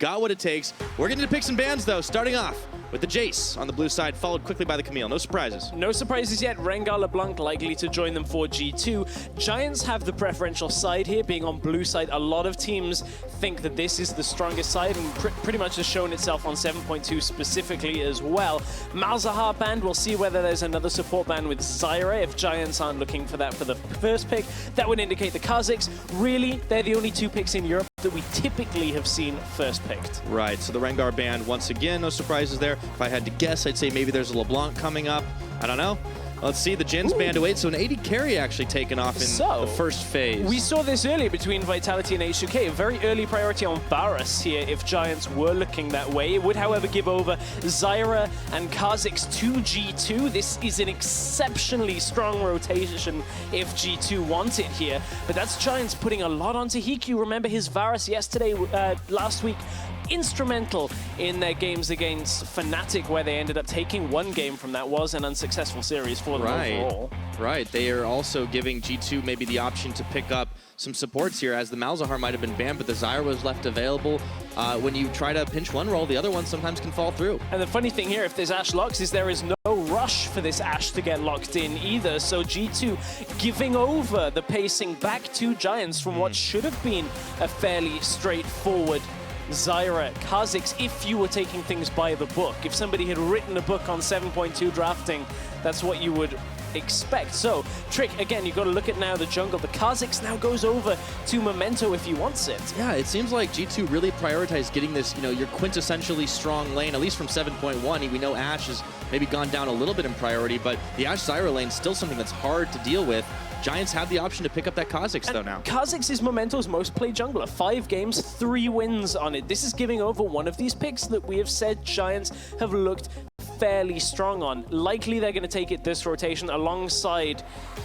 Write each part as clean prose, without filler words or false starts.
got what it takes. We're going to pick some bans, though, starting off with the Jace on the blue side, followed quickly by the Camille. No surprises. No surprises yet. Rengar LeBlanc likely to join them for G2. Giants have the preferential side here, being on blue side. A lot of teams think that this is the strongest side, and pretty much has shown itself on 7.2 specifically as well. Malzahar banned. We'll see whether there's another support ban with Zyra. If Giants aren't looking for that for the first pick, that would indicate the Kazakhs. Really, they're the only two picks in Europe that we typically have seen first picked. Right, so the Rengar banned once again. No surprises there. If I had to guess, I'd say maybe there's a LeBlanc coming up. I don't know. Let's see, the Jin's banned away. So an AD carry actually taken off in the first phase. We saw this earlier between Vitality and H2K. A very early priority on Varus here if Giants were looking that way. It would, however, give over Zyra and Kha'Zix to G2. This is an exceptionally strong rotation if G2 want it here. But that's Giants putting a lot onto Hiku. Remember his Varus yesterday, last week, instrumental in their games against Fnatic, where they ended up taking one game from that. Was an unsuccessful series for them overall. Right, they are also giving G2 maybe the option to pick up some supports here, as the Malzahar might have been banned, but the Zyra was left available. When you try to pinch one roll, the other one sometimes can fall through. And the funny thing here, if there's Ashe locks, is there is no rush for this Ashe to get locked in either. So G2 giving over the pacing back to Giants from what should have been a fairly straightforward Zyra, Kha'Zix, if you were taking things by the book. If somebody had written a book on 7.2 drafting, that's what you would expect. So, Trick, again, you've got to look at now the jungle. The Kha'Zix now goes over to Memento if he wants it. Yeah, it seems like G2 really prioritized getting this, your quintessentially strong lane, at least from 7.1. We know Ashe has maybe gone down a little bit in priority, but the Ashe Zyra lane is still something that's hard to deal with. Giants have the option to pick up that Kha'Zix, though, now. Kha'Zix is Memento's most played jungler. 5 games, 3 wins on it. This is giving over one of these picks that we have said Giants have looked fairly strong on. Likely they're going to take it this rotation alongside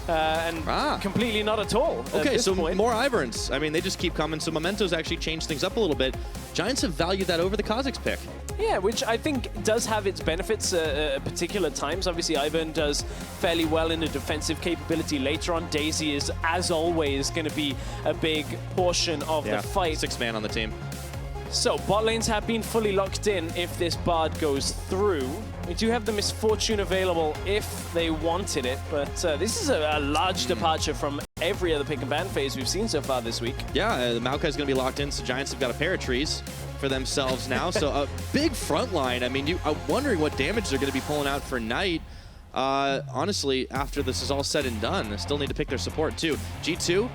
and completely not at all. Okay, so more Iverns. I mean, they just keep coming. So Memento's actually changed things up a little bit. Giants have valued that over the Kha'Zix pick. Yeah, which I think does have its benefits at particular times. Obviously, Ivern does fairly well in a defensive capability later on. Daisy is, as always, going to be a big portion of the fight. 6-man on the team. So, bot lanes have been fully locked in if this Bard goes through. We do have the Misfortune available if they wanted it, but this is a large departure from every other pick and ban phase we've seen so far this week. Yeah, the Maokai's going to be locked in, so Giants have got a pair of trees for themselves now. So a big front line. I mean, I'm wondering what damage they're going to be pulling out for Knight. Honestly, after this is all said and done, they still need to pick their support too. G2,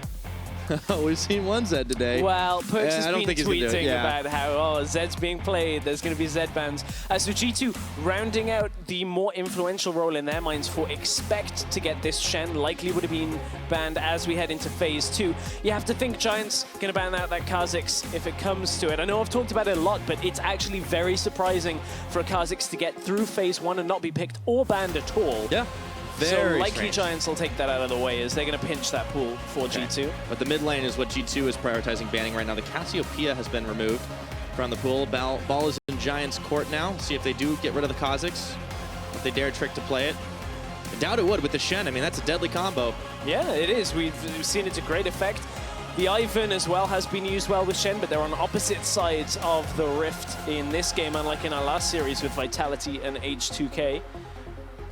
we've seen one Zed today. Well, Perks has been tweeting about how, Zed's being played, there's going to be Zed bans. So G2 rounding out the more influential role in their minds for expect to get this Shen, likely would have been banned as we head into phase 2. You have to think Giants going to ban out that Kha'Zix if it comes to it. I know I've talked about it a lot, but it's actually very surprising for a Kha'Zix to get through phase 1 and not be picked or banned at all. Yeah. So likely Giants will take that out of the way as they're going to pinch that pool for G2. But the mid lane is what G2 is prioritizing banning right now. The Cassiopeia has been removed from the pool. Ball is in Giants' court now. See if they do get rid of the Kha'Zix, if they dare Trick to play it. I doubt it would with the Shen. I mean, that's a deadly combo. Yeah, it is. We've seen it to great effect. The Ivern as well has been used well with Shen, but they're on opposite sides of the rift in this game, unlike in our last series with Vitality and H2K.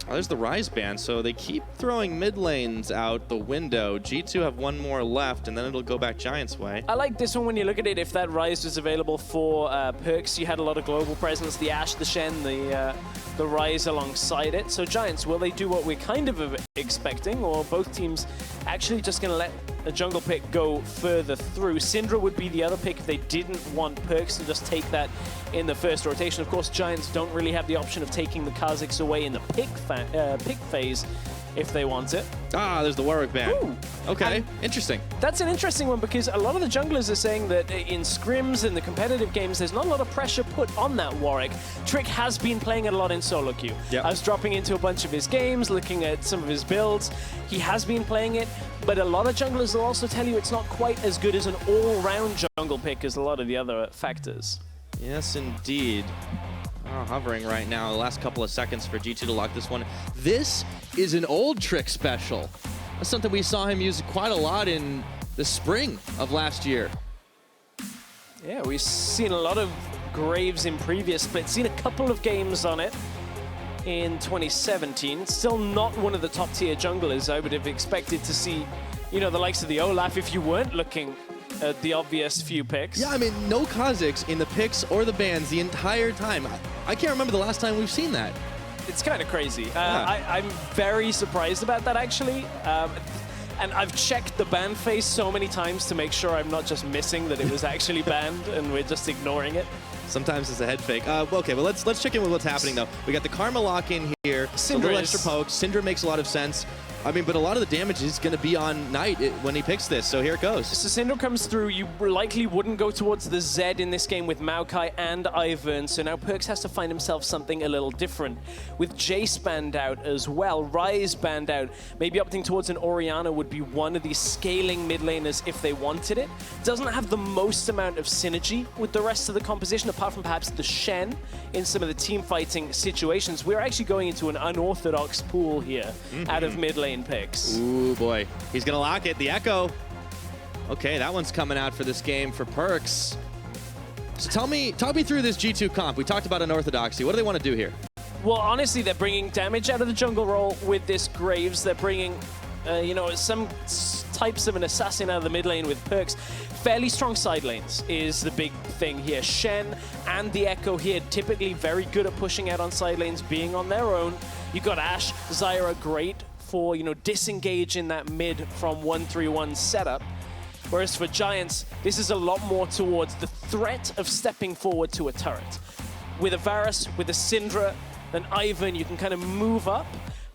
Oh, there's the Rise ban, so they keep throwing mid lanes out the window. G2 have one more left, and then it'll go back Giants' way. I like this one when you look at it. If that Rise was available for Perks, you had a lot of global presence. The Ashe, the Shen, the Rise alongside it. So Giants, will they do what we're kind of expecting, or both teams actually just going to let a jungle pick go further through? Syndra would be the other pick if they didn't want Perks to just take that in the first rotation. Of course, Giants don't really have the option of taking the Kha'Zix away in the pick phase if they want it. Ah, there's the Warwick ban. Ooh. Okay, and interesting. That's an interesting one because a lot of the junglers are saying that in scrims and the competitive games, there's not a lot of pressure put on that Warwick. Trick has been playing it a lot in solo queue. Yep. I was dropping into a bunch of his games, looking at some of his builds. He has been playing it, but a lot of junglers will also tell you it's not quite as good as an all-round jungle pick as a lot of the other factors. Yes, indeed. Oh, hovering right now, the last couple of seconds for G2 to lock this one. This is an old Trick special. That's something we saw him use quite a lot in the spring of last year. Yeah, we've seen a lot of Graves in previous splits. Seen a couple of games on it in 2017. Still not one of the top tier junglers I would have expected to see, you know, the likes of the Olaf if you weren't looking at the obvious few picks. Yeah, I mean, no Kha'Zix in the picks or the bans the entire time. I can't remember the last time we've seen that. It's kind of crazy. Yeah. I'm very surprised about that, actually. And I've checked the ban phase so many times to make sure I'm not just missing that it was actually banned and we're just ignoring it. Sometimes it's a head fake. Okay, well, let's check in with what's happening, though. We got the Karma lock-in here. A little extra poke. Syndra makes a lot of sense. I mean, but a lot of the damage is going to be on Knight when he picks this, so here it goes. So Syndra comes through. You likely wouldn't go towards the Z in this game with Maokai and Ivern, so now Perkz has to find himself something a little different. With Jace banned out as well, Ryze banned out, maybe opting towards an Orianna would be one of these scaling mid laners if they wanted it. Doesn't have the most amount of synergy with the rest of the composition, apart from perhaps the Shen in some of the team fighting situations. We're actually going into an unorthodox pool here out of mid lane picks. Ooh, boy. He's going to lock it. The Echo. Okay, that one's coming out for this game for Perkz. So talk me through this G2 comp. We talked about unorthodoxy. What do they want to do here? Well, honestly, they're bringing damage out of the jungle role with this Graves. They're bringing, you know, some types of an assassin out of the mid lane with Perkz. Fairly strong side lanes is the big thing here. Shen and the Echo here, typically very good at pushing out on side lanes, being on their own. You got Ashe, Zyra, great for, you know, disengage in that mid from 1-3-1 setup. Whereas for Giants, this is a lot more towards the threat of stepping forward to a turret. With a Varus, with a Syndra, an Ivern, you can kind of move up,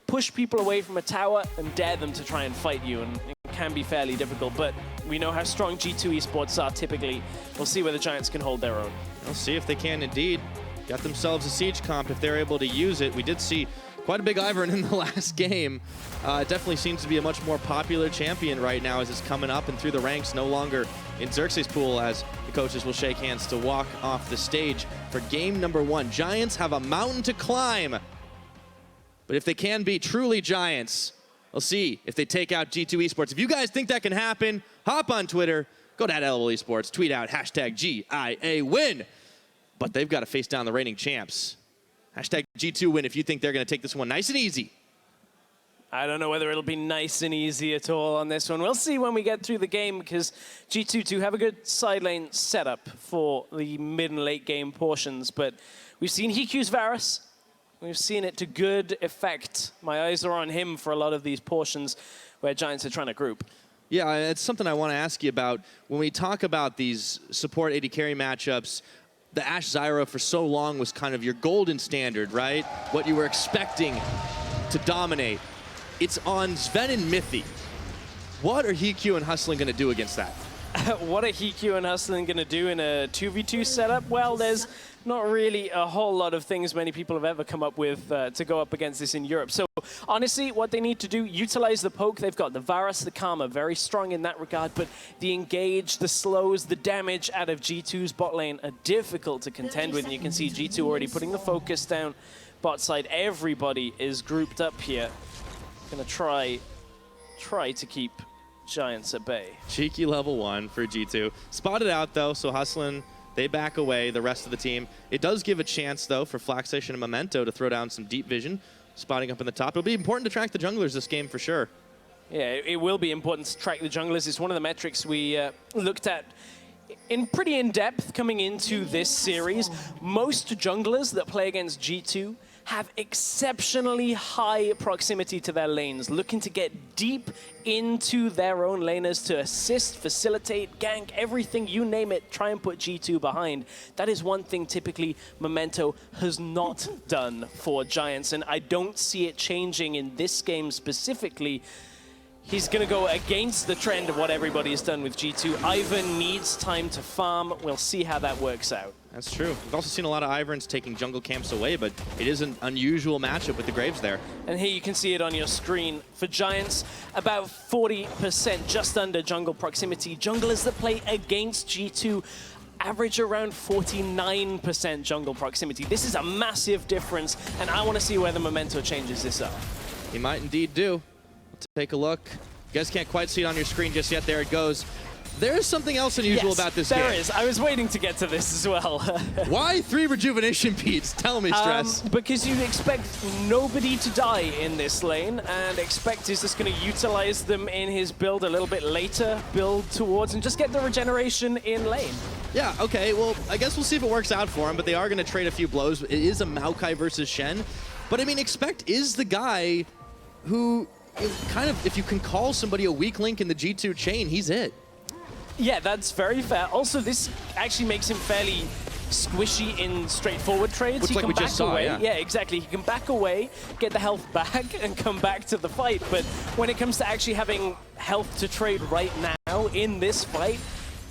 push people away from a tower, and dare them to try and fight you, and it can be fairly difficult, but we know how strong G2 esports are typically. We'll see whether Giants can hold their own. We'll see if they can indeed. Got themselves a siege comp if they're able to use it. We did see quite a big Ivern in the last game. It definitely seems to be a much more popular champion right now as it's coming up and through the ranks, no longer in Xerxes' pool, as the coaches will shake hands to walk off the stage for game number 1. Giants have a mountain to climb, but if they can be truly Giants, we'll see if they take out G2 Esports. If you guys think that can happen, hop on Twitter, go to @LoL Esports, tweet out #GIA win. But they've got to face down the reigning champs. #G2 win if you think they're going to take this one nice and easy. I don't know whether it'll be nice and easy at all on this one. We'll see when we get through the game, because G2 do have a good side lane setup for the mid and late game portions. But we've seen Hiku's Varus. We've seen it to good effect. My eyes are on him for a lot of these portions where Giants are trying to group. Yeah, it's something I want to ask you about. When we talk about these support AD carry matchups, the Ashe Zyra for so long was kind of your golden standard, right? What you were expecting to dominate. It's on Sven and Mithy. What are Hiku and Hustling going to do against that? What are Hiku and Hustling going to do in a 2v2 setup? Well, there's not really a whole lot of things many people have ever come up with to go up against this in Europe. So honestly, what they need to do, utilize the poke. They've got the Varus, the Karma, very strong in that regard, but the engage, the slows, the damage out of G2's bot lane are difficult to contend with, and you can see G2 already putting the focus down bot side. Everybody is grouped up here. Gonna try to keep Giants at bay. Cheeky level 1 for G2. Spotted out, though, so Hustlin', they back away, the rest of the team. It does give a chance, though, for Flaxation and Memento to throw down some deep vision, spotting up in the top. It'll be important to track the junglers this game for sure. Yeah, it will be important to track the junglers. It's one of the metrics we looked at pretty in-depth coming into this series. Most junglers that play against G2 have exceptionally high proximity to their lanes, looking to get deep into their own laners to assist, facilitate, gank, everything, you name it, try and put G2 behind. That is one thing typically Memento has not done for Giants, and I don't see it changing in this game specifically. He's going to go against the trend of what everybody's done with G2. Ivan needs time to farm. We'll see how that works out. That's true. We've also seen a lot of Iverns taking jungle camps away, but it is an unusual matchup with the Graves there. And here you can see it on your screen. For Giants, about 40%, just under jungle proximity. Junglers that play against G2 average around 49% jungle proximity. This is a massive difference, and I want to see whether Memento changes this up. He might indeed do. Take a look. You guys can't quite see it on your screen just yet. There it goes. There is something else unusual about this game. There is. I was waiting to get to this as well. Why 3 rejuvenation beads? Tell me, Stress. Because you expect nobody to die in this lane, and Expect is just going to utilize them in his build a little bit later, build towards, and just get the regeneration in lane. Yeah, okay, well, I guess we'll see if it works out for him, but they are going to trade a few blows. It is a Maokai versus Shen. But, I mean, Expect is the guy who, kind of, if you can call somebody a weak link in the G2 chain, he's it. Yeah, that's very fair. Also, this actually makes him fairly squishy in straightforward trades. Which, he like can we back just saw, away. yeah, Exactly. He can back away, get the health back, and come back to the fight. But when it comes to actually having health to trade right now in this fight,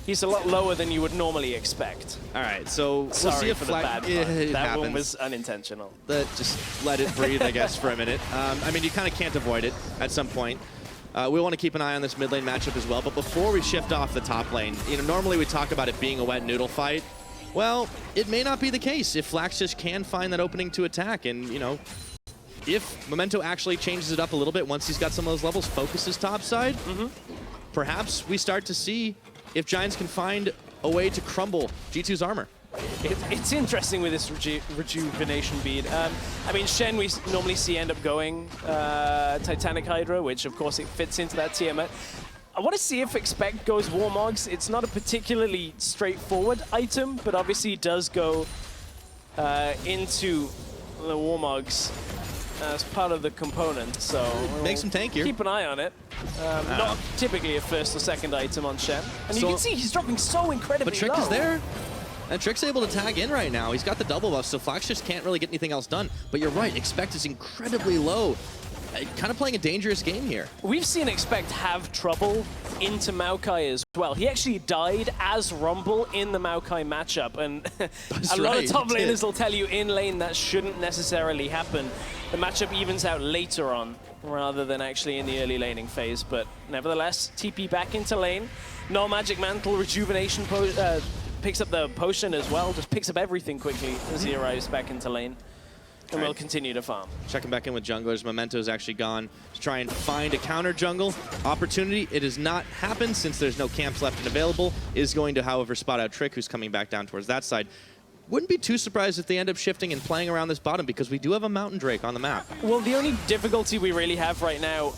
he's a lot lower than you would normally expect. All right, so we'll see if for the bad part. That happens. one was unintentional. Just let it breathe, I guess, for a minute. I mean, you kind of can't avoid it at some point. We want to keep an eye on this mid lane matchup as well, but before we shift off the top lane, normally we talk about it being a wet noodle fight. Well, it may not be the case if Flaxfish can find that opening to attack, and, if Memento actually changes it up a little bit once he's got some of those levels, focuses topside, perhaps we start to see if Giants can find a way to crumble G2's armor. It's interesting with this rejuvenation bead. I mean, Shen we normally see end up going Titanic Hydra, which of course it fits into that Tiamat. I want to see if Expect goes Warmogs. It's not a particularly straightforward item, but obviously it does go into the Warmogs as part of the component, so makes him tankier. Keep an eye on it. Not typically a first or second item on Shen. And you can see he's dropping so incredibly low. But Trick low. is there. And Trick's able to tag in right now. He's got the double buff, so Flax just can't really get anything else done. But you're right, Expect is incredibly low. Kind of playing a dangerous game here. We've seen Expect have trouble into Maokai as well. He actually died as Rumble in the Maokai matchup, and a lot of top laners will tell you in lane that shouldn't necessarily happen. The matchup evens out later on, rather than actually in the early laning phase, but nevertheless, TP back into lane. No Magic Mantle, Rejuvenation picks up the potion as well, just picks up everything quickly as he arrives back into lane. And we'll continue to farm. Checking back in with junglers. Memento's actually gone to try and find a counter jungle opportunity. It has not happened since there's no camps left and available. Is going to, however, spot out Trick, who's coming back down towards that side. Wouldn't be too surprised if they end up shifting and playing around this bottom, because we do have a Mountain Drake on the map. Well, the only difficulty we really have right now,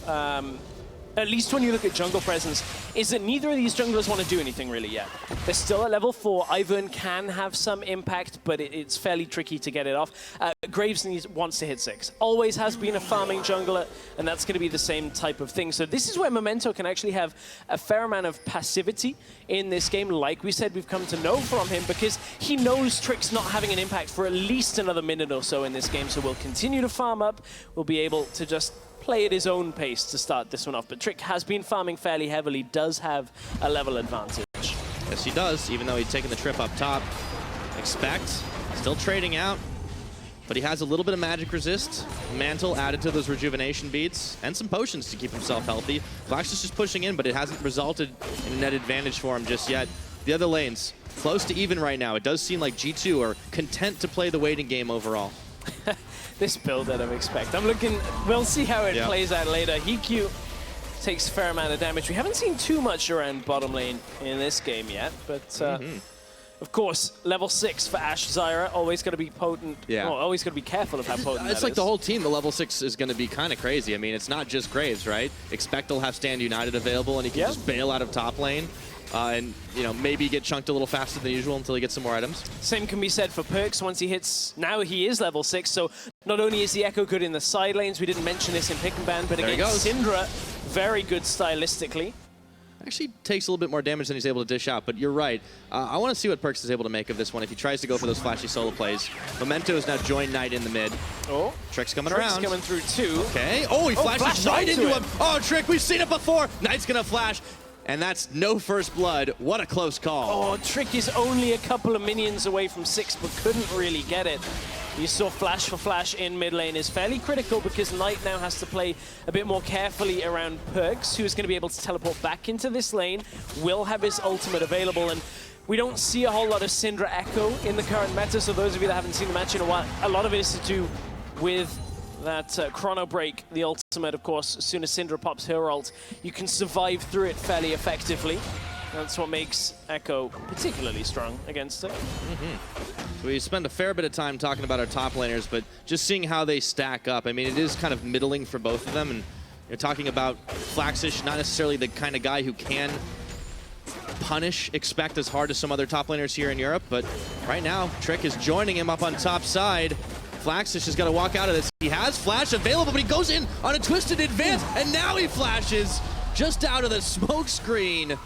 at least when you look at jungle presence, is that neither of these junglers want to do anything really yet. They're still at level 4. Ivern can have some impact, but it's fairly tricky to get it off. Graves wants to hit 6. Always has been a farming jungler, and that's going to be the same type of thing. So this is where Memento can actually have a fair amount of passivity in this game, like we said we've come to know from him, because he knows Trick's not having an impact for at least another minute or so in this game, so we'll continue to farm up. We'll be able to just play at his own pace to start this one off. But Trick has been farming fairly heavily, does have a level advantage. Yes, he does, even though he's taking the trip up top. Expect, still trading out, but he has a little bit of magic resist. Mantle added to those rejuvenation beads, and some potions to keep himself healthy. Flash is just pushing in, but it hasn't resulted in a net advantage for him just yet. The other lanes, close to even right now. It does seem like G2 are content to play the waiting game overall. This build out of Expect. I'm looking, we'll see how it plays out later. Hikyu takes a fair amount of damage. We haven't seen too much around bottom lane in this game yet, but of course, level 6 for Ashe Zyra, always got to be potent. Well, always got to be careful of how potent it's like the whole team, the level 6 is going to be kind of crazy. I mean, it's not just Graves, right? Expect will have Stand United available, and he can just bail out of top lane. And, maybe get chunked a little faster than usual until he gets some more items. Same can be said for Perks once he hits... Now he is level 6, so not only is the Echo good in the side lanes, we didn't mention this in Pick and Ban, but against Syndra, very good stylistically. Actually takes a little bit more damage than he's able to dish out, but you're right. I want to see what Perks is able to make of this one if he tries to go for those flashy solo plays. Memento has now joined Knight in the mid. Oh. Trick's coming around. Coming through too. Okay. Oh, he flashes right into him. Oh, Trick, we've seen it before. Knight's going to flash. And that's no first blood. What a close call. Oh, Trick is only a couple of minions away from 6, but couldn't really get it. You saw flash for flash in mid lane is fairly critical, because Knight now has to play a bit more carefully around Perks, who is going to be able to teleport back into this lane, will have his ultimate available, and we don't see a whole lot of Syndra Echo in the current meta, so those of you that haven't seen the match in a while, a lot of it is to do with that Chrono Break, the ultimate, of course. As soon as Syndra pops her ult, you can survive through it fairly effectively. That's what makes Echo particularly strong against it. So we spend a fair bit of time talking about our top laners, but just seeing how they stack up. I mean, it is kind of middling for both of them, and you're talking about Flaxish, not necessarily the kind of guy who can punish Expect as hard as some other top laners here in Europe, but right now, Trick is joining him up on top side. Flaxish has got to walk out of this. He has Flash available, but he goes in on a twisted advance, and now he flashes just out of the smoke screen.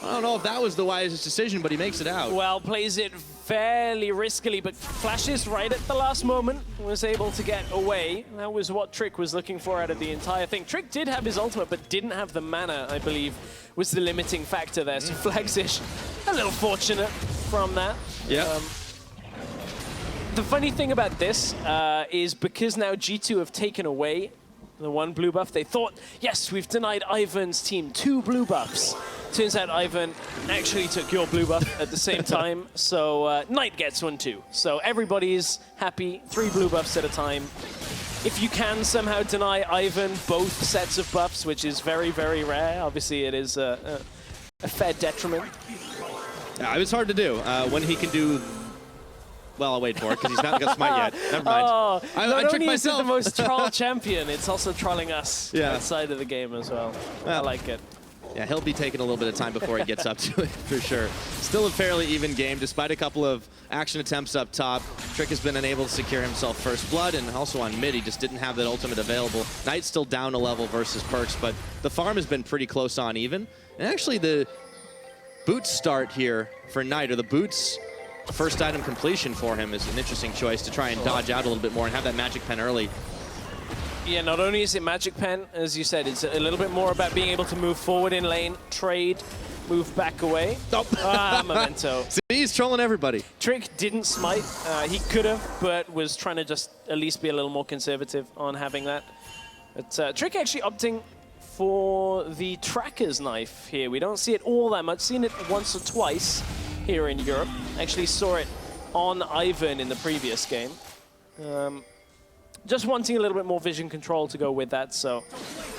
I don't know if that was the wisest decision, but he makes it out. Well, plays it fairly riskily, but flashes right at the last moment, was able to get away. That was what Trick was looking for out of the entire thing. Trick did have his ultimate, but didn't have the mana, I believe, was the limiting factor there. So Flaxish, a little fortunate from that. Yeah. The funny thing about this is because now G2 have taken away the one blue buff, they thought, yes, we've denied Ivan's team 2 blue buffs. Turns out Ivan actually took your blue buff at the same time, so Knight gets one too. So everybody's happy, 3 blue buffs at a time. If you can somehow deny Ivan both sets of buffs, which is very, very rare, obviously it is a fair detriment. Yeah, it was hard to do when he can do. Well, I'll wait for it because he's not got smite yet. Never mind. Oh, I tricked only is it myself. the most troll champion, it's also trolling us Yeah. outside of the game as well. I like it. Yeah, he'll be taking a little bit of time before he gets up to it, for sure. Still a fairly even game, despite a couple of action attempts up top. Trick has been unable to secure himself first blood, and also on mid, he just didn't have that ultimate available. Knight's still down a level versus Perks, but the farm has been pretty close on even. And actually, the boots start here for Knight, or the boots first item completion for him is an interesting choice to try and dodge out a little bit more and have that magic pen early. Yeah, not only is it Magic Pen, as you said, it's a little bit more about being able to move forward in lane, trade, move back away. Nope. Memento. See, he's trolling everybody. Trick didn't smite. He could have, but was trying to just at least be a little more conservative on having that. But Trick actually opting for the Tracker's Knife here. We don't see it all that much. Seen it once or twice here in Europe. Actually saw it on Ivan in the previous game. Just wanting a little bit more vision control to go with that, so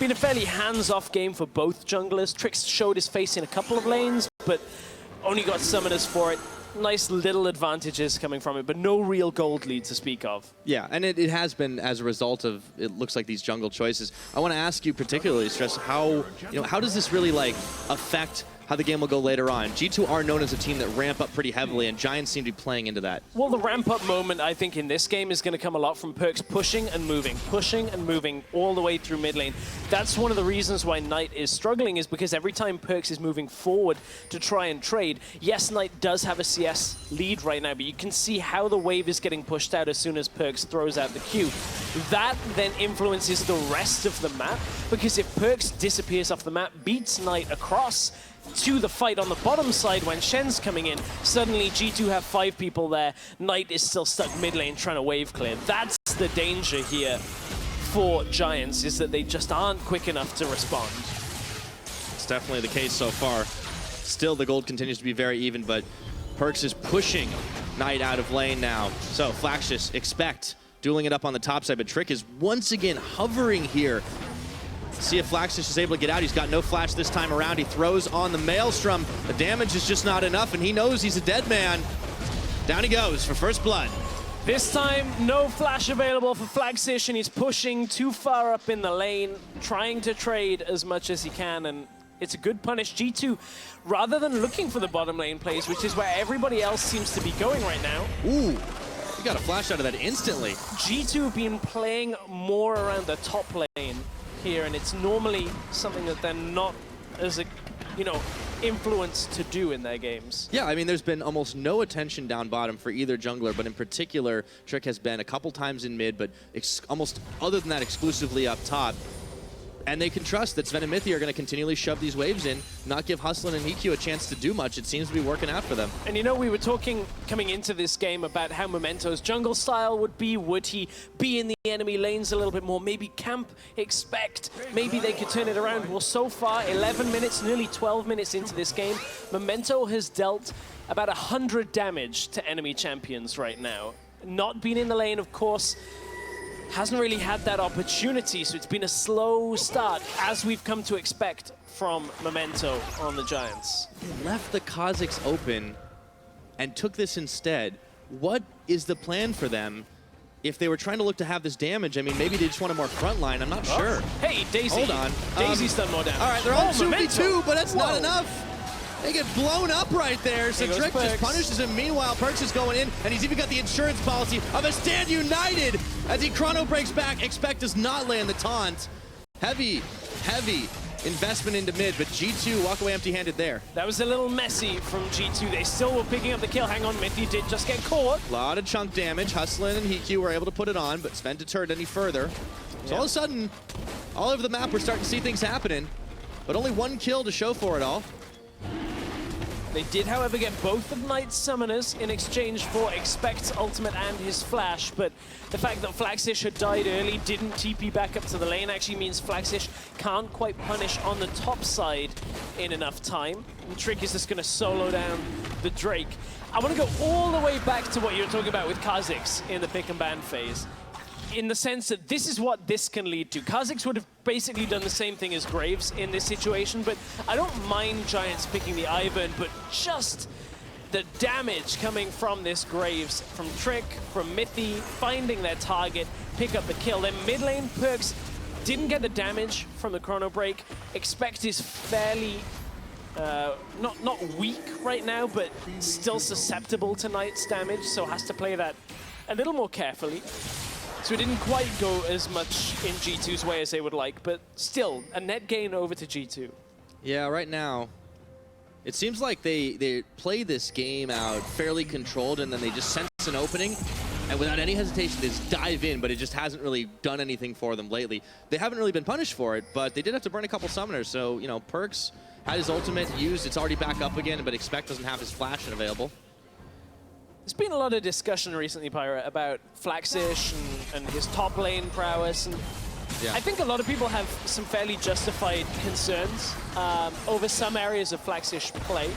been a fairly hands-off game for both junglers. Trix showed his face in a couple of lanes, but only got summoners for it. Nice little advantages coming from it, but no real gold lead to speak of. Yeah, and it has been as a result of, it looks like, these jungle choices. I want to ask you particularly, Stress, how does this really affect how the game will go later on? G2 are known as a team that ramp up pretty heavily, and Giants seem to be playing into that. Well, the ramp-up moment, I think, in this game is going to come a lot from Perks pushing and moving all the way through mid lane. That's one of the reasons why Knight is struggling, is because every time Perks is moving forward to try and trade, yes, Knight does have a CS lead right now, but you can see how the wave is getting pushed out as soon as Perks throws out the Q. That then influences the rest of the map, because if Perks disappears off the map, beats Knight across to the fight on the bottom side when Shen's coming in, suddenly G2 have 5 people there. Knight is still stuck mid lane trying to wave clear. That's the danger here for Giants, is that they just aren't quick enough to respond. It's definitely the case so far. Still, the gold continues to be very even, but Perks is pushing Knight out of lane now. So Flaxish, Expect, dueling it up on the top side, but Trick is once again hovering here. See if Flaxish is able to get out. He's got no flash this time around. He throws on the Maelstrom. The damage is just not enough, and he knows he's a dead man. Down he goes for first blood. This time, no flash available for Flaxish, and he's pushing too far up in the lane, trying to trade as much as he can, and it's a good punish. G2, rather than looking for the bottom lane plays, which is where everybody else seems to be going right now. Ooh, he got a flash out of that instantly. G2 have been playing more around the top lane here, and it's normally something that they're not as influenced to do in their games. Yeah, I mean, there's been almost no attention down bottom for either jungler, but in particular, Trick has been a couple times in mid, but almost other than that, exclusively up top. And they can trust that Sven and Mithy are going to continually shove these waves in, not give Hustlin and EQ a chance to do much. It seems to be working out for them. And we were talking coming into this game about how Memento's jungle style would be. Would he be in the enemy lanes a little bit more? Maybe camp, Expect. Maybe they could turn it around. Well, so far, 11 minutes, nearly 12 minutes into this game, Memento has dealt about 100 damage to enemy champions right now. Not being in the lane, of course, hasn't really had that opportunity, so it's been a slow start, as we've come to expect from Memento on the Giants. They left the Kha'Zix open and took this instead. What is the plan for them if they were trying to look to have this damage? I mean, maybe they just wanted more front line. I'm not sure. Hey, Daisy. Hold on. Daisy's done more damage. All right, they're on 2v2, Memento. but that's not enough. They get blown up right there, so Trick just punishes him. Meanwhile, Perks is going in, and he's even got the insurance policy of a Stand United as he chrono breaks back. Expect does not land the taunt. Heavy investment into mid, but G2 walk away empty-handed there. That was a little messy from G2. They still were picking up the kill. Hang on, Mithy did just get caught. A lot of chunk damage. Hustlin and Hikyu were able to put it on, but Sven deterred any further. So all of a sudden, all over the map, we're starting to see things happening, but only one kill to show for it all. They did, however, get both of Knight's summoners in exchange for Expect's ultimate and his flash, but the fact that Flaxish had died early, didn't TP back up to the lane, actually means Flaxish can't quite punish on the top side in enough time. And Trick is just going to solo down the Drake. I want to go all the way back to what you were talking about with Kha'Zix in the pick and ban phase, in the sense that this is what this can lead to. Kha'Zix would have basically done the same thing as Graves in this situation, but I don't mind Giants picking the Ivern, but just the damage coming from this Graves, from Trick, from Mithy, finding their target, pick up the kill. Then mid lane, Perks didn't get the damage from the chrono break. Expect is fairly, not weak right now, but still susceptible to Knight's damage, so has to play that a little more carefully. So it didn't quite go as much in G2's way as they would like, but still, a net gain over to G2. Yeah, right now, it seems like they play this game out fairly controlled, and then they just sense an opening, and without any hesitation, they just dive in, but it just hasn't really done anything for them lately. They haven't really been punished for it, but they did have to burn a couple summoners, so, you know, Perks had his ultimate used, it's already back up again, but Expect doesn't have his flash available. There's been a lot of discussion recently, Pyra, about Flaxish and his top lane prowess. And yeah. I think a lot of people have some fairly justified concerns over some areas of Flaxish play.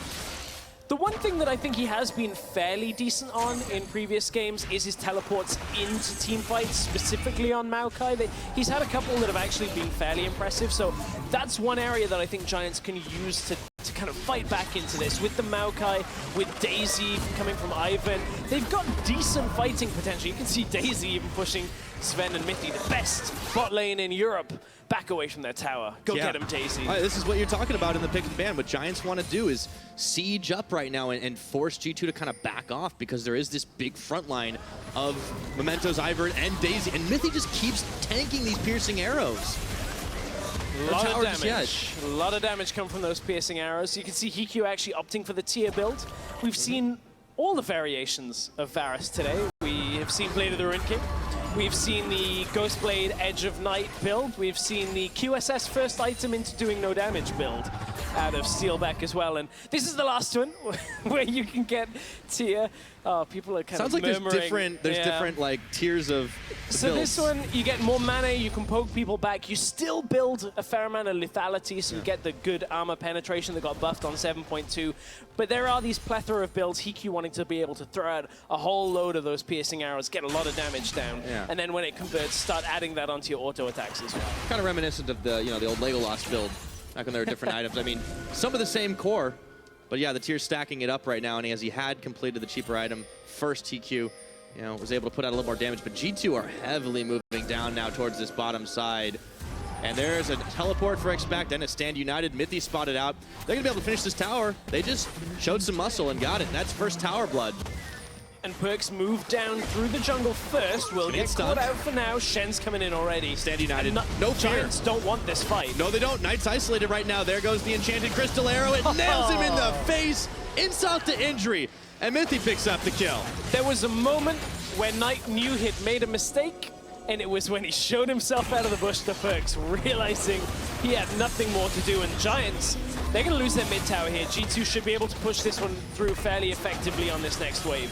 The one thing that I think he has been fairly decent on in previous games is his teleports into team fights, specifically on Maokai. He's had a couple that have actually been fairly impressive, so that's one area that I think Giants can use to kind of fight back into this. With the Maokai, with Daisy coming from Ivan, they've got decent fighting potential. You can see Daisy even pushing Sven and Mithy, the best bot lane in Europe, back away from their tower. Go get him, Daisy. This is what you're talking about in the pick and ban. What Giants want to do is siege up right now and force G2 to kind of back off, because there is this big front line of Mementos, Ivern, and Daisy. And Mithy just keeps tanking these piercing arrows. A lot of damage. A lot of damage come from those piercing arrows. You can see Hikyu actually opting for the tier build. We've seen all the variations of Varus today. We have seen Blade of the Ruin King. We've seen the Ghostblade Edge of Night build. We've seen the QSS first item into doing no damage build out of Steelback as well. And this is the last one where you can get tier. Oh, people are kind of murmuring. There's different like tiers of So builds. this one, you get more mana, you can poke people back. You still build a fair amount of lethality, so you get the good armor penetration that got buffed on 7.2. But there are these plethora of builds. Hikyu wanting to be able to throw out a whole load of those piercing arrows, get a lot of damage down, and then when it converts, start adding that onto your auto attacks as well. Kind of reminiscent of the the old Legolas build, back when there were different items. I mean, some of the same core, but yeah, the tier's stacking it up right now, and as he had completed the cheaper item first, TQ, was able to put out a little more damage, but G2 are heavily moving down now towards this bottom side. And there's a teleport for Expect and a Stand United. Mithy spotted out. They're gonna be able to finish this tower. They just showed some muscle and got it. That's first tower blood. And Perks moved down through the jungle first. Will get caught out for now. Shen's coming in already. Stand United. No Giants don't want this fight. No, they don't. Knight's isolated right now. There goes the enchanted crystal arrow. It nails him in the face. Insult to injury. And Mithy picks up the kill. There was a moment where Knight knew he'd made a mistake, and it was when he showed himself out of the bush to Perks, realizing he had nothing more to do. And Giants, they're going to lose their mid tower here. G2 should be able to push this one through fairly effectively on this next wave.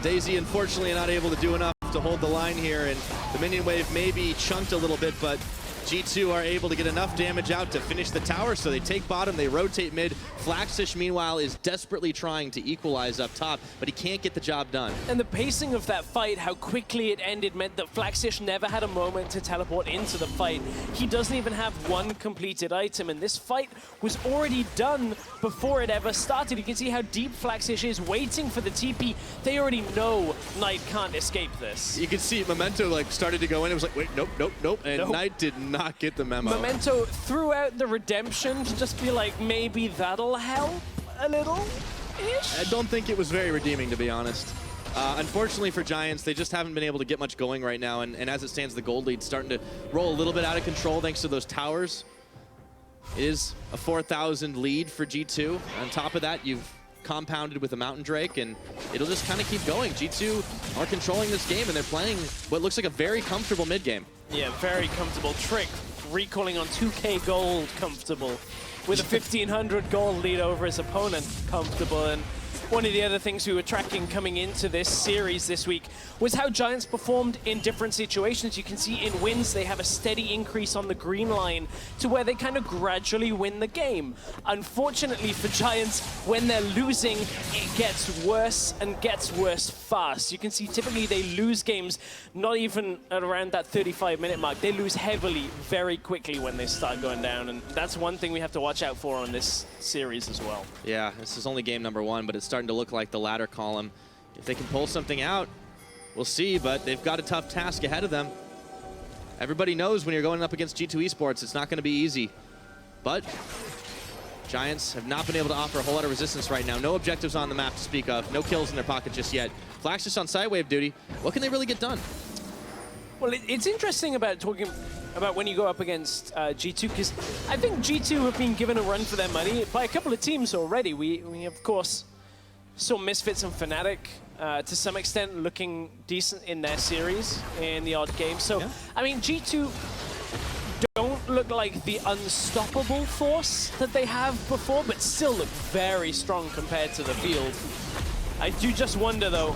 Daisy, unfortunately, not able to do enough to hold the line here, and the minion wave may be chunked a little bit, but G2 are able to get enough damage out to finish the tower, so they take bottom, they rotate mid. Flaxish, meanwhile, is desperately trying to equalize up top, but he can't get the job done. And the pacing of that fight, how quickly it ended, meant that Flaxish never had a moment to teleport into the fight. He doesn't even have one completed item, and this fight was already done before it ever started. You can see how deep Flaxish is, waiting for the TP. They already know Knight can't escape this. You can see Memento like started to go in. It was like, wait, nope, nope, nope. And Nope. Knight did not get the memo. Memento threw out the redemption to just be like, maybe that'll help a little-ish? I don't think it was very redeeming, to be honest. Unfortunately for Giants, they just haven't been able to get much going right now, and as it stands, the gold lead's starting to roll a little bit out of control thanks to those towers. It is a 4,000 lead for G2. On top of that, you've compounded with a Mountain Drake, and it'll just kind of keep going. G2 are controlling this game, and they're playing what looks like a very comfortable mid game. Yeah, very comfortable. Trick recalling on 2k gold, comfortable. With a 1,500 gold lead over his opponent, comfortable. And one of the other things we were tracking coming into this series this week was how Giants performed in different situations. You can see in wins, they have a steady increase on the green line to where they kind of gradually win the game. Unfortunately for Giants, when they're losing, it gets worse and gets worse fast. You can see typically they lose games not even at around that 35-minute mark. They lose heavily very quickly when they start going down, and that's one thing we have to watch out for on this series as well. Yeah, this is only game number 1, but it's starting to look like the ladder column. If they can pull something out, we'll see, but they've got a tough task ahead of them. Everybody knows when you're going up against G2 eSports, it's not going to be easy. But Giants have not been able to offer a whole lot of resistance right now. No objectives on the map to speak of. No kills in their pocket just yet. Flax just on sidewave duty. What can they really get done? Well, it's interesting about talking about when you go up against G2, because I think G2 have been given a run for their money by a couple of teams already. We of course, saw Misfits and Fnatic to some extent looking decent in their series in the odd game. So, yeah. I mean, G2 don't look like the unstoppable force that they have before, but still look very strong compared to the field. I do just wonder, though,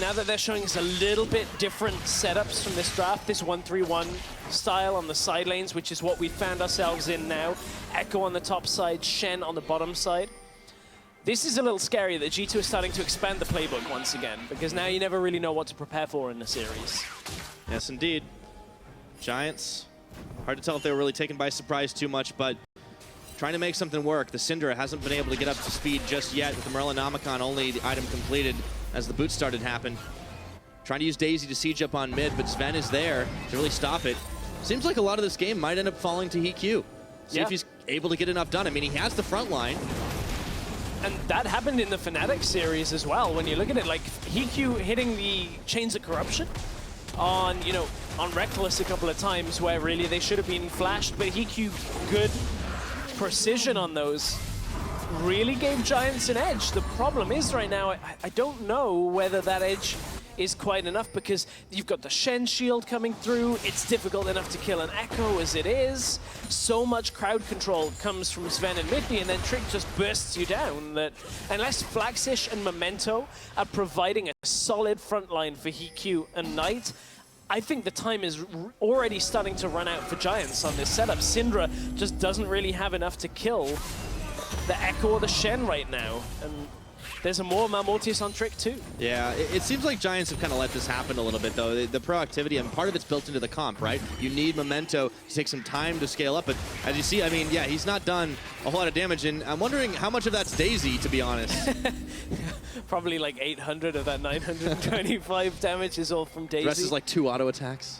now that they're showing us a little bit different setups from this draft, this 1-3-1 style on the side lanes, which is what we found ourselves in now. Echo on the top side, Shen on the bottom side. This is a little scary that G2 is starting to expand the playbook once again, because now you never really know what to prepare for in the series. Yes, indeed. Giants, hard to tell if they were really taken by surprise too much, but trying to make something work. The Syndra hasn't been able to get up to speed just yet, with the Merlinomicon only the item completed as the boot started happen. Trying to use Daisy to siege up on mid, but Sven is there to really stop it. Seems like a lot of this game might end up falling to HeQ. See if he's able to get enough done. I mean, he has the front line. And that happened in the Fnatic series as well. When you look at it, like HeQ hitting the Chains of Corruption on, you know, on Reckless a couple of times where really they should have been flashed, but HeQ good precision on those really gave Giants an edge. The problem is right now, I don't know whether that edge is quite enough, because you've got the Shen shield coming through. It's difficult enough to kill an Echo as it is. So much crowd control comes from Sven and Midney, and then Trick just bursts you down. That unless Flaxish and Memento are providing a solid front line for HeQ and Knight, I think the time is already starting to run out for Giants on this setup. Syndra just doesn't really have enough to kill the Echo or the Shen right now. And there's a more Malmortius on Trick too. Yeah, it seems like Giants have kind of let this happen a little bit, though. The proactivity, and part of it's built into the comp, right? You need Memento to take some time to scale up, but as you see, I mean, yeah, he's not done a whole lot of damage, and I'm wondering how much of that's Daisy, to be honest. Probably like 800 of that 925 damage is all from Daisy. The rest is like 2 auto attacks.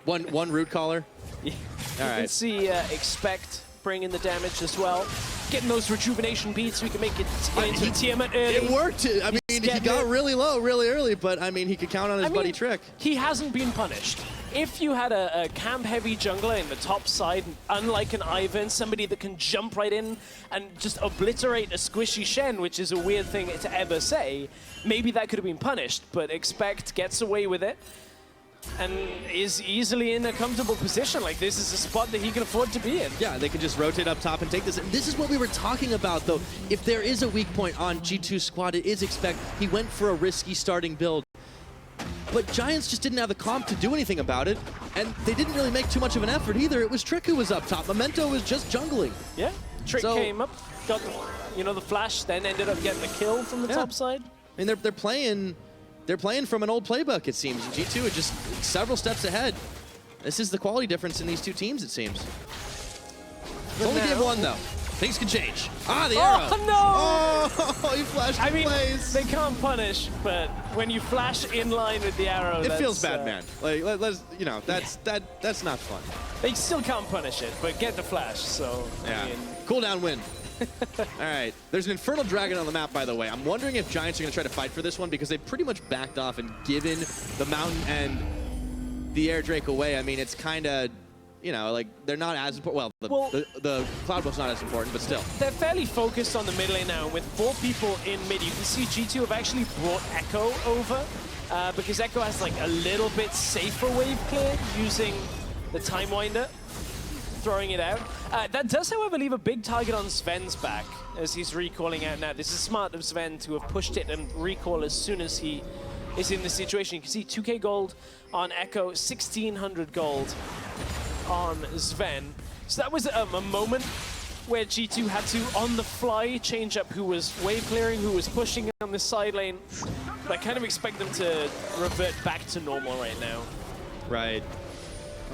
one root collar. Yeah. All right. You can see Expect bring in the damage as well. Getting those rejuvenation beads so we can make it into the Tiamat early. It worked. I mean, he got really low really early, but I mean, he could count on his buddy Trick. He hasn't been punished. If you had a camp-heavy jungler in the top side, unlike an Ivan, somebody that can jump right in and just obliterate a squishy Shen, which is a weird thing to ever say, maybe that could have been punished, but Expect gets away with it and is easily in a comfortable position. Like, this is a spot that he can afford to be in. Yeah, they can just rotate up top and take this. And this is what we were talking about, though. If there is a weak point on G2's squad, it is Expect. He went for a risky starting build. but Giants just didn't have the comp to do anything about it, and they didn't really make too much of an effort either. It was Trick who was up top. Memento was just jungling. Yeah, Trick came up, got the flash, then ended up getting the kill from the top side. I mean, they're playing from an old playbook, it seems. And G2 are just several steps ahead. This is the quality difference in these two teams, it seems. It's only game one, though. Things can change. Ah, the arrow. Oh, no! Oh, he flashed in place. They can't punish, but when you flash in line with the arrow, it feels bad, man. Like, let's, you know, that's not fun. They still can't punish it, but get the flash, so... Yeah, I mean... cooldown win. All right, there's an Infernal Dragon on the map, by the way. I'm wondering if Giants are going to try to fight for this one because they pretty much backed off and given the Mountain and the Air Drake away. I mean, it's kind of... You know, like, they're not as important. Well, the Cloud Buff's not as important, but still. They're fairly focused on the mid lane now. With 4 people in mid, you can see G2 have actually brought Echo over because Echo has, like, a little bit safer wave clear using the Time Winder, throwing it out. That does, however, leave a big target on Sven's back as he's recalling out now. This is smart of Sven to have pushed it and recall as soon as he is in the situation. You can see 2k gold on Echo, 1600 gold on Sven. So that was a moment where G2 had to, on the fly, change up who was wave clearing, who was pushing on the side lane. But I kind of expect them to revert back to normal right now. Right.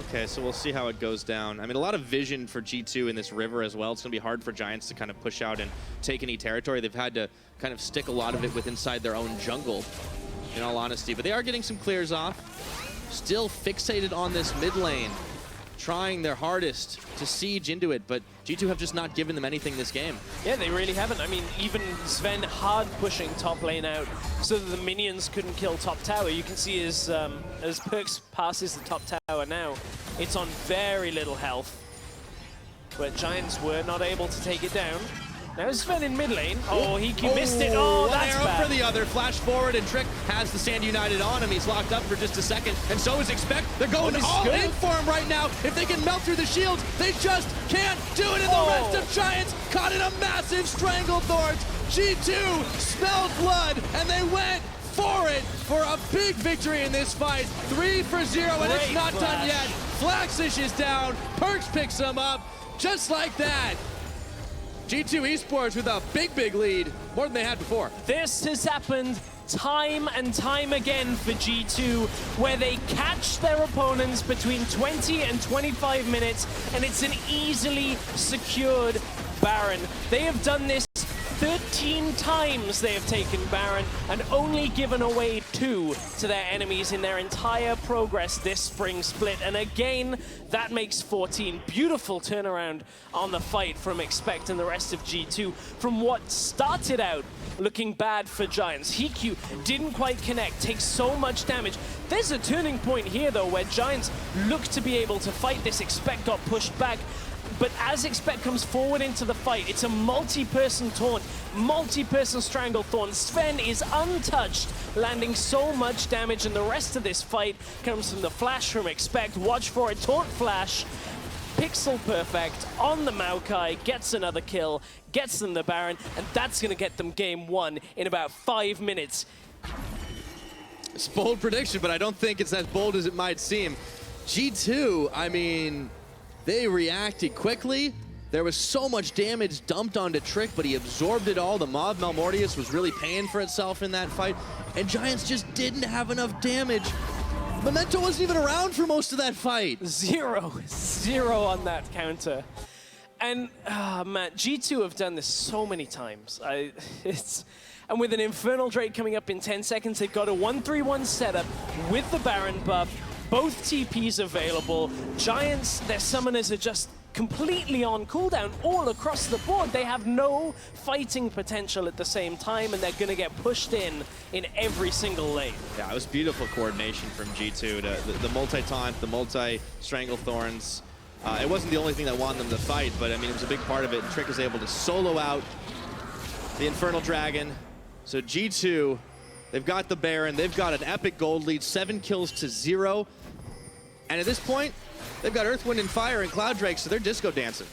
Okay, so we'll see how it goes down. I mean, a lot of vision for G2 in this river as well. It's going to be hard for Giants to kind of push out and take any territory. They've had to kind of stick a lot of it with inside their own jungle, in all honesty. But they are getting some clears off. Still fixated on this mid lane, trying their hardest to siege into it, but G2 have just not given them anything this game. Yeah, they really haven't. I mean, even Sven hard pushing top lane out so that the minions couldn't kill top tower. You can see as Perks passes the top tower now, it's on very little health. But Giants were not able to take it down. Now Sven in mid lane. Oh, he missed it. Oh, that's arrow bad. For the other. Flash forward, and Trick has the Stand United on him. He's locked up for just a second, and so is Expect. They're going all in for him right now. If they can melt through the shields, they just can't do it. And the rest of Giants caught in a massive Stranglethorns. G2 smelled blood, and they went for it for a big victory in this fight. 3-0, and it's not done yet. Flaxish is down. Perks picks him up, just like that. G2 eSports with a big lead, more than they had before. This has happened time and time again for G2, where they catch their opponents between 20 and 25 minutes, and it's an easily secured Baron. They have done this 13 times. They have taken Baron and only given away 2 to their enemies in their entire progress this spring split. And again, that makes 14. Beautiful turnaround on the fight from Expect and the rest of G2. From what started out looking bad for Giants. Hiku didn't quite connect, takes so much damage. There's a turning point here, though, where Giants look to be able to fight this. Expect got pushed back. But as Expect comes forward into the fight, it's a multi-person taunt, multi-person Stranglethorn. Sven is untouched, landing so much damage, and the rest of this fight comes from the flash from Expect. Watch for it, taunt flash, pixel perfect on the Maokai, gets another kill, gets them the Baron, and that's going to get them game 1 in about 5 minutes. It's a bold prediction, but I don't think it's as bold as it might seem. G2, I mean, they reacted quickly. There was so much damage dumped onto Trick, but he absorbed it all. The Mob Malmortius was really paying for itself in that fight, and Giants just didn't have enough damage. Memento wasn't even around for most of that fight. 0 on that counter. And, man, G2 have done this so many times. And with an Infernal Drake coming up in 10 seconds, they've got a 1-3-1 setup with the Baron buff. Both TPs available. Giants, their summoners are just completely on cooldown all across the board. They have no fighting potential at the same time, and they're going to get pushed in every single lane. Yeah, it was beautiful coordination from G2. The multi-taunt, the multi-Stranglethorns. It wasn't the only thing that won them the fight, but I mean, it was a big part of it. And Trick was able to solo out the Infernal Dragon. So G2, they've got the Baron, they've got an epic gold lead, 7 kills to 0. And at this point, they've got Earth, Wind, and Fire and Cloud Drake, so they're disco dancing.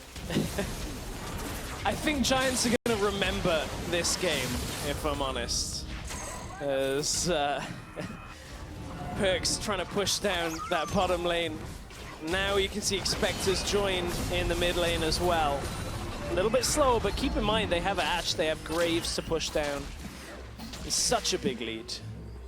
I think Giants are going to remember this game, if I'm honest. As Perks trying to push down that bottom lane. Now you can see Expectors joined in the mid lane as well. A little bit slower, but keep in mind they have Ashe, they have Graves to push down. It's such a big lead.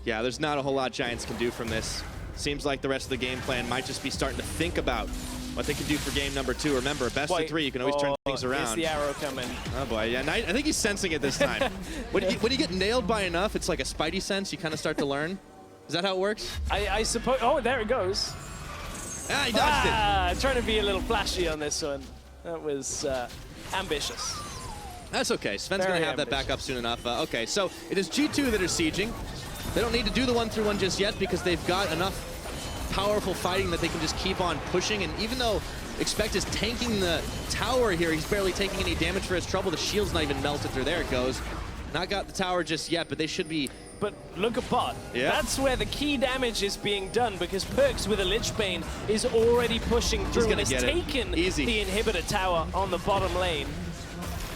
Yeah, there's not a whole lot Giants can do from this. Seems like the rest of the game plan might just be starting to think about what they can do for game number 2. Remember, best of 3, you can always turn things around. Here's the arrow coming. Oh boy, yeah, I think he's sensing it this time. when you get nailed by enough, it's like a spidey sense, you kind of start to learn. Is that how it works? I suppose, oh, there it goes. Ah, he dodged it. Trying to be a little flashy on this one. That was ambitious. That's okay, Sven's going to have that back up soon enough. Okay, so it is G2 that are sieging. They don't need to do the 1-3-1 just yet because they've got enough powerful fighting that they can just keep on pushing. And even though Expect is tanking the tower here, he's barely taking any damage for his trouble. The shield's not even melted through. There it goes. Not got the tower just yet, but they should be. But look at bot. Yeah. That's where the key damage is being done because Perks with a Lich Bane is already pushing through and has taken the inhibitor tower on the bottom lane.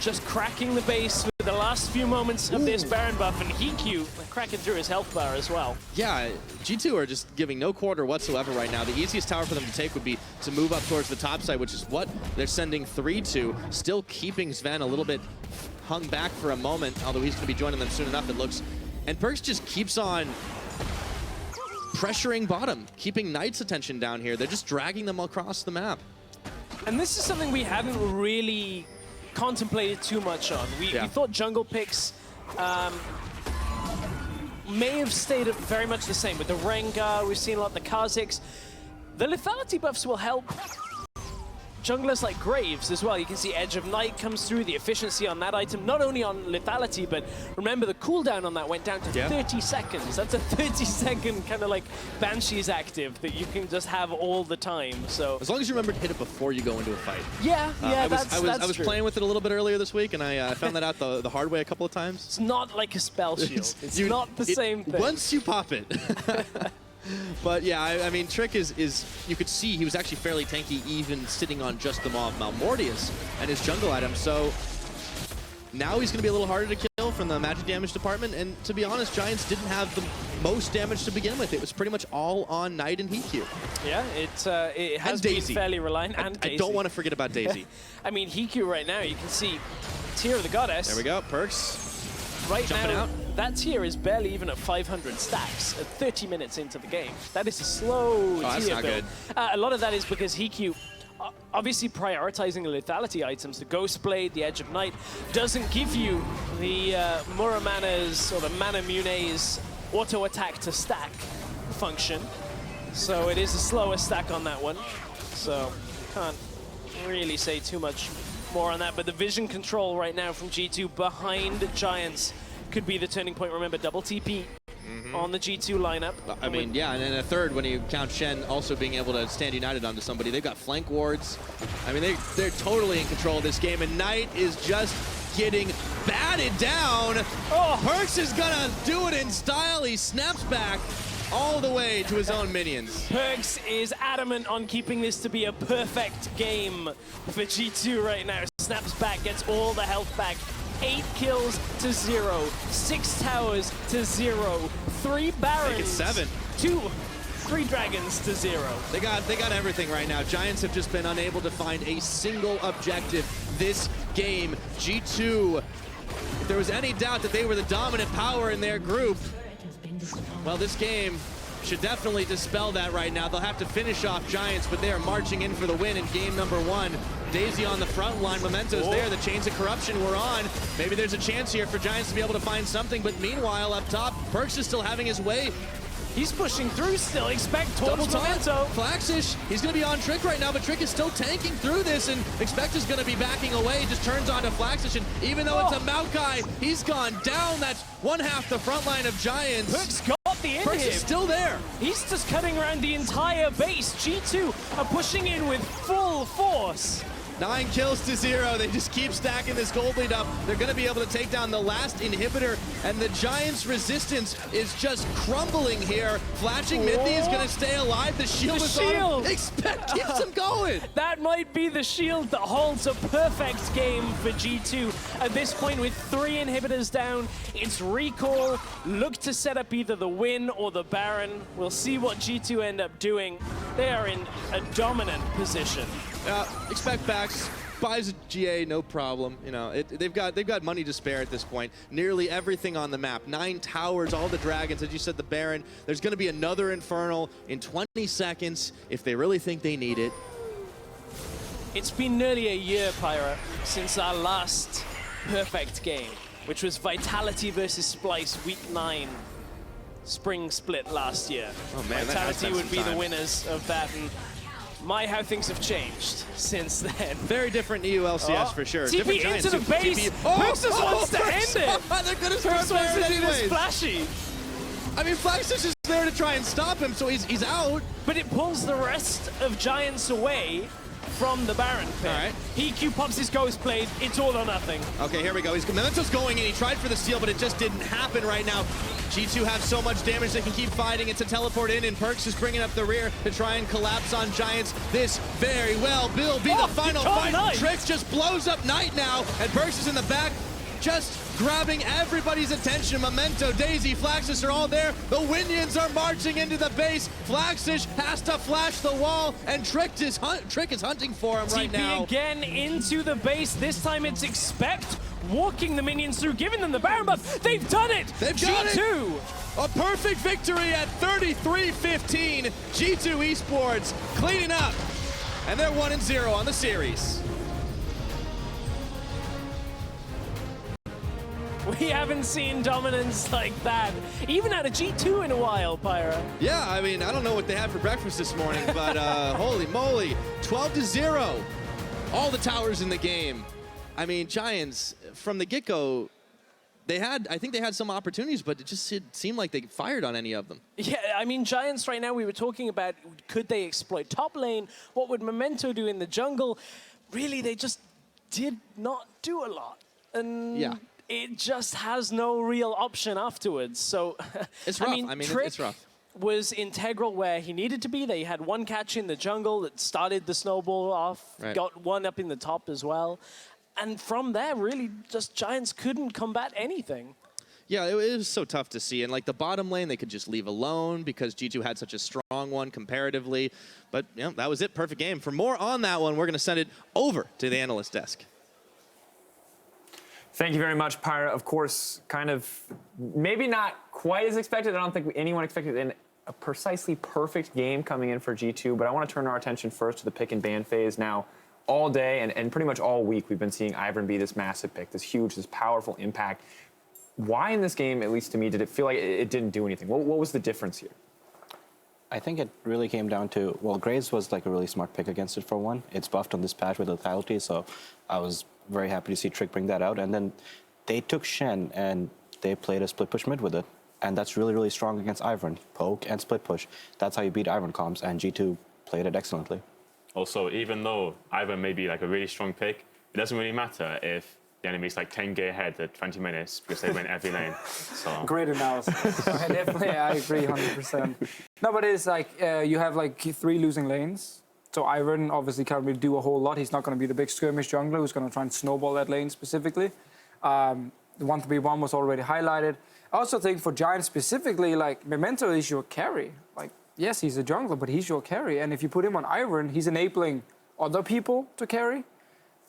Just cracking the base with the last few moments of this Baron buff, and Hiku cracking through his health bar as well. Yeah, G2 are just giving no quarter whatsoever right now. The easiest tower for them to take would be to move up towards the top side, which is what they're sending 3 to, still keeping Sven a little bit hung back for a moment, although he's going to be joining them soon enough, it looks. And Perks just keeps on pressuring bottom, keeping Knight's attention down here. They're just dragging them across the map. And this is something we haven't really contemplated too much on. We thought jungle picks may have stayed very much the same. With the Rengar, we've seen a lot of the Kha'Zix. The lethality buffs will help junglers like Graves as well. You can see Edge of Night comes through, the efficiency on that item, not only on lethality, but remember the cooldown on that went down to 30 seconds. That's a 30-second kind of like Banshee's active that you can just have all the time. So as long as you remember to hit it before you go into a fight. I was playing with it a little bit earlier this week, and I found that out the hard way a couple of times. It's not like a spell shield. It's not the same thing. Once you pop it. But yeah, I mean, Trick is you could see he was actually fairly tanky even sitting on just the Malmortius and his jungle item. So now he's going to be a little harder to kill from the magic damage department. And to be honest, Giants didn't have the most damage to begin with. It was pretty much all on Knight and Hiku. Yeah, it has been fairly reliant. And Daisy. I don't want to forget about Daisy. I mean, Hiku right now, you can see Tear of the Goddess. There we go, Perks. Right jumping now, out. That tier is barely even at 500 stacks at 30 minutes into the game. That is a slow tier build. A lot of that is because Hiku, obviously prioritizing the lethality items, the Ghost Blade, the Edge of Night, doesn't give you the Muramana's or the Mana Mune's auto attack to stack function. So it is a slower stack on that one. So can't really say too much more on that, but the vision control right now from G2 behind Giants could be the turning point. Remember, double TP on the G2 lineup. I mean, yeah, and then a third when you count Shen also being able to stand united onto somebody. They've got flank wards. I mean, they're totally in control of this game, and Knight is just getting batted down. Oh, Perks is gonna do it in style. He snaps back all the way to his own minions. Perks is adamant on keeping this to be a perfect game for G2 right now. Snaps back, gets all the health back. 8 kills to 0, 6 towers to 0, 3 barons. Make it 7. 3 dragons to 0. They got everything right now. Giants have just been unable to find a single objective this game. G2, if there was any doubt that they were the dominant power in their group, well, this game should definitely dispel that right now. They'll have to finish off Giants, but they are marching in for the win in game number 1. Daisy on the front line, Memento's there, the Chains of Corruption were on. Maybe there's a chance here for Giants to be able to find something, but meanwhile up top, Perks is still having his way. He's pushing through still, expect towards Memento. Flaxish, he's gonna be on Trick right now, but Trick is still tanking through this, and Expect is gonna be backing away, just turns on to Flaxish, and even though it's a Maokai, he's gone down. That's one half the front line of Giants. Perks got the inhib. Perks is still there. He's just cutting around the entire base. G2 are pushing in with full force. 9 kills to 0. They just keep stacking this gold lead up. They're going to be able to take down the last inhibitor, and the Giants' resistance is just crumbling here. Flashing Mithy is going to stay alive. The shield is on him. Expect keeps him going. That might be the shield that holds a perfect game for G2. At this point, with 3 inhibitors down, it's recall. Look to set up either the win or the Baron. We'll see what G2 end up doing. They are in a dominant position. Expect backs. Buys a GA, no problem. You know, they've got money to spare at this point. Nearly everything on the map. 9 towers, all the dragons, as you said, the Baron. There's going to be another Infernal in 20 seconds if they really think they need it. It's been nearly a year, Pyra, since our last perfect game, which was Vitality versus Splice Week 9 Spring Split last year. Oh man, Vitality would be the winners of that, and how things have changed since then. Very different EU LCS for sure. TP into the base. Perksus wants to end it. They're going to start Perksus wants to do this flashy. I mean, Flaxus is there to try and stop him, so he's out. But it pulls the rest of Giants away from the Baron pick. All right. EQ pops his Ghost Blade. It's all or nothing. Okay, here we go. Memento's going in. He tried for the steal, but it just didn't happen right now. G2 have so much damage they can keep fighting. It's a teleport in, and Perkz is bringing up the rear to try and collapse on Giants. This very well will be the final fight. Knight. Trick just blows up Knight now, and Perkz is in the back, just grabbing everybody's attention. Memento, Daisy, Flaxus are all there. The Winions are marching into the base. Flaxus has to flash the wall, and Trick is hunting for him right now. TP again into the base. This time it's Expect, walking the minions through, giving them the Baron buff. They've done it! They've got G2! A perfect victory at 33-15. G2 eSports cleaning up, and they're 1-0 on the series. We haven't seen dominance like that, even out of G2 in a while, Pyra. Yeah, I mean, I don't know what they had for breakfast this morning, but holy moly, 12-0. All the towers in the game. I mean, Giants, from the get-go, I think they had some opportunities, but it seemed like they fired on any of them. Yeah, I mean, Giants right now, we were talking about, could they exploit top lane? What would Memento do in the jungle? Really, they just did not do a lot. And yeah. It just has no real option afterwards. So, it's rough. I mean Trick it's rough. Was integral where he needed to be. They had one catch in the jungle that started the snowball off, got one up in the top as well. And from there, really, just Giants couldn't combat anything. Yeah, it was so tough to see. And like the bottom lane, they could just leave alone because G2 had such a strong one comparatively. But you know, that was it. Perfect game. For more on that one, we're going to send it over to the analyst desk. Thank you very much, Pyra. Of course, kind of maybe not quite as expected. I don't think anyone expected a precisely perfect game coming in for G2, but I want to turn our attention first to the pick and ban phase. Now, all day and pretty much all week, we've been seeing Ivern be this massive pick, this huge, this powerful impact. Why in this game, at least to me, did it feel like it didn't do anything? What was the difference here? I think it really came down to, well, Graves was like a really smart pick against it for one. It's buffed on this patch with lethality, so I was very happy to see Trick bring that out. And then they took Shen and they played a split push mid with it. And that's really, really strong against Ivern. Poke and split push. That's how you beat Ivern comps, and G2 played it excellently. Also, even though Ivern may be like a really strong pick, it doesn't really matter if the enemy's like 10k ahead at 20 minutes because they win every lane. So. Great analysis. I agree 100%. No, but it's like you have like 3 losing lanes. So Ivern obviously can't really do a whole lot. He's not going to be the big skirmish jungler who's going to try and snowball that lane specifically. The 1-3-1 was already highlighted. I also think for Giants specifically, like Memento is your carry. Like, yes, he's a jungler, but he's your carry. And if you put him on Ivern, he's enabling other people to carry.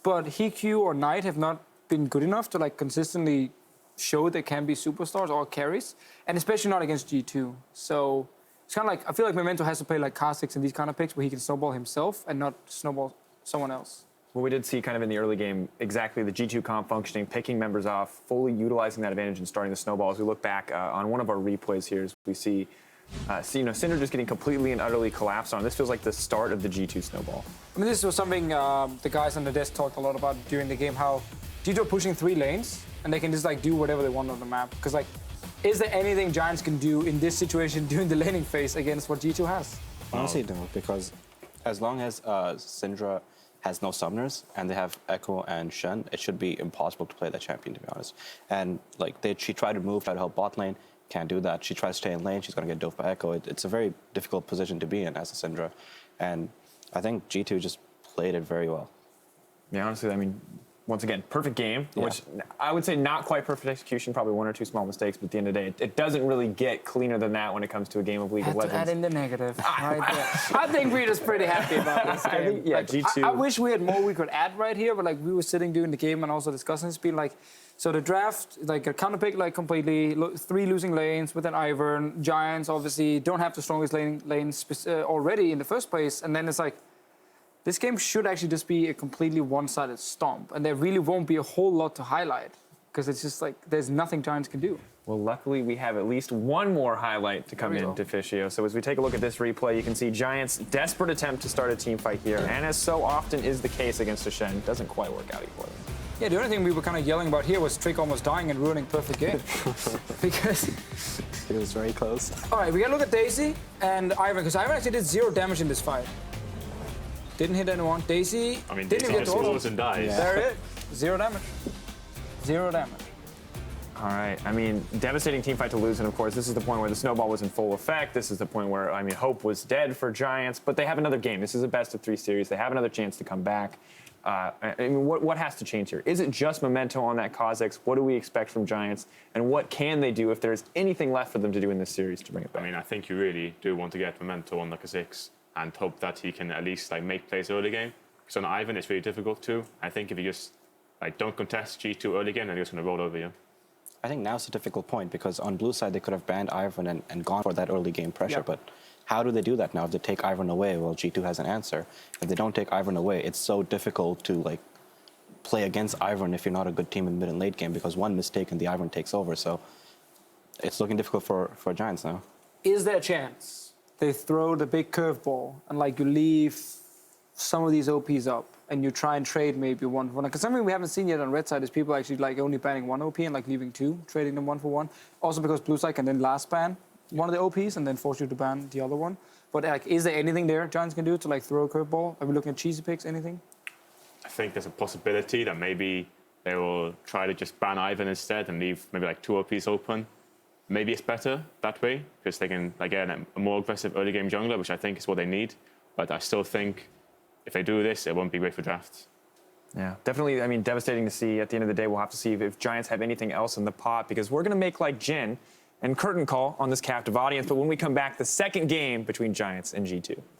But HQ or Knight have not been good enough to like consistently show they can be superstars or carries, and especially not against G2. So it's kind of like, I feel like Memento has to play like Kha'Zix and these kind of picks where he can snowball himself and not snowball someone else. Well, we did see kind of in the early game exactly the G2 comp functioning, picking members off, fully utilizing that advantage and starting the snowball. As we look back on one of our replays here, we see Syndra just getting completely and utterly collapsed on. This feels like the start of the G2 snowball. I mean, this was something the guys on the desk talked a lot about during the game, how G2 are pushing 3 lanes and they can just like do whatever they want on the map. Because like, is there anything Giants can do in this situation during the laning phase against what G2 has? Honestly, no, because as long as Syndra has no summoners and they have Echo and Shen, it should be impossible to play that champion, to be honest. And like she tried to move, try to help bot lane, can't do that. She tries to stay in lane, she's gonna get doped by Echo. It's a very difficult position to be in as a Syndra. And I think G2 just played it very well. Yeah, honestly, I mean, once again, perfect game, which I would say not quite perfect execution, probably one or two small mistakes, but at the end of the day, it doesn't really get cleaner than that when it comes to a game of League of Legends. Add in the negative right there. I think we're just pretty happy about this game. I think, yeah, G2. I wish we had more we could add right here, but like we were sitting during the game and also discussing this, being like, so the draft, like a counter pick, like completely 3 losing lanes with an Ivern. Giants obviously don't have the strongest lanes already in the first place, and then it's like, this game should actually just be a completely one-sided stomp, and there really won't be a whole lot to highlight because it's just like there's nothing Giants can do. Well, luckily we have at least one more highlight to come into Fischio. So as we take a look at this replay, you can see Giants' desperate attempt to start a team fight here, and as so often is the case against a Shen, doesn't quite work out for them. Yeah, the only thing we were kind of yelling about here was Trick almost dying and ruining perfect game. Because it was very close. All right, we gotta look at Daisy and Ivern, because Ivern actually did 0 damage in this fight. Didn't hit anyone. Daisy I mean, didn't Daisy get just total. goes and dies. Yeah. There it is. 0 damage. 0 damage. All right, I mean, devastating team fight to lose, and of course, this is the point where the snowball was in full effect. This is the point where, I mean, hope was dead for Giants, but they have another game. This is a best-of-3 series. They have another chance to come back. I mean, what has to change here? Is it just memento on that Kha'Zix? What do we expect from Giants? And what can they do if there's anything left for them to do in this series to bring it back? I mean, I think you really do want to get memento on the Kha'Zix and hope that he can at least like make plays early game. Because on Ivern, it's really difficult too. I think if you just like don't contest G2 early game, then he's going to roll over you. I think now's a difficult point because on blue side, they could have banned Ivern and gone for that early game pressure, but how do they do that now? If they take Ivern away, well, G2 has an answer. If they don't take Ivern away, it's so difficult to like play against Ivern if you're not a good team in mid and late game because one mistake and the Ivern takes over. So it's looking difficult for Giants now. Is there a chance they throw the big curveball and like you leave some of these OPs up and you try and trade maybe one for one? Because something we haven't seen yet on red side is people actually like only banning 1 OP and like leaving 2, trading them 1 for 1. Also because blue side can then last ban one of the OPs and then force you to ban the other one. But like, is there anything there Giants can do to like throw a curveball? Are we looking at cheesy picks? Anything? I think there's a possibility that maybe they will try to just ban Ivern instead and leave maybe like 2 OPs open. Maybe it's better that way because they can like get a more aggressive early game jungler, which I think is what they need. But I still think if they do this, it won't be great for drafts. Yeah, definitely. I mean, devastating to see. At the end of the day, we'll have to see if Giants have anything else in the pot because we're going to make like Jin and curtain call on this captive audience. But when we come back, the second game between Giants and G2.